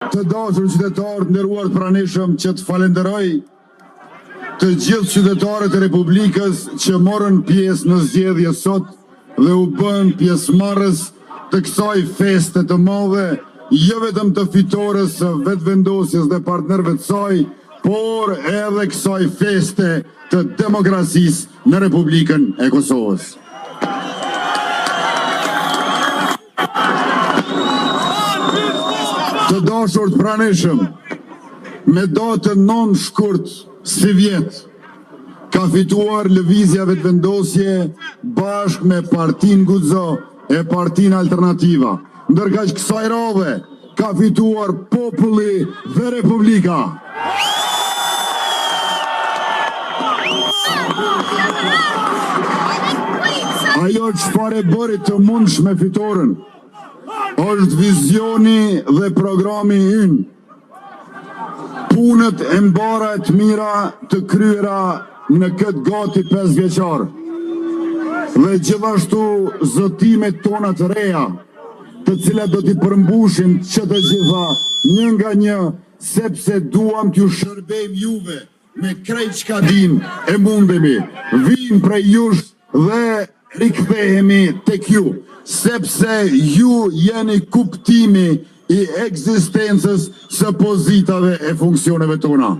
Të dashur qytetarë të nderuar të pranishëm, që të falenderoj të gjithë qytetarët e Republikës që morën pjesë në zgjedhje sot dhe u bën pjesëmarrës të kësaj feste të madhe, jo vetëm të fitores së vetëvendosjes dhe partnerëve të saj, por edhe kësaj feste të demokracisë në Republikën e Kosovës. Të dashur të pranishëm, me datën 9 shkurt si vjet, ka fituar lëvizja vetëvendosje bashkë me Partinë Guxo e Partinë Alternativa, ndërka që kësaj radhe ka fituar populli dhe Republika. Ajo çfarë bëri të mundshme fitoren është vizioni dhe programi ynë, punët e mbara të mira të kryera në këtë gati 5 vjeqar, dhe gjithashtu zotimet tona të reja, të cilat do t'i përmbushim që të gjitha një nga një, sepse duam t'ju shërbejmë juve me krejt çka dim e mundemi, vim prej jush dhe rikthehemi tek ju, sepse ju jeni kuptimi i ekzistencës së pozitave e funksioneve tona.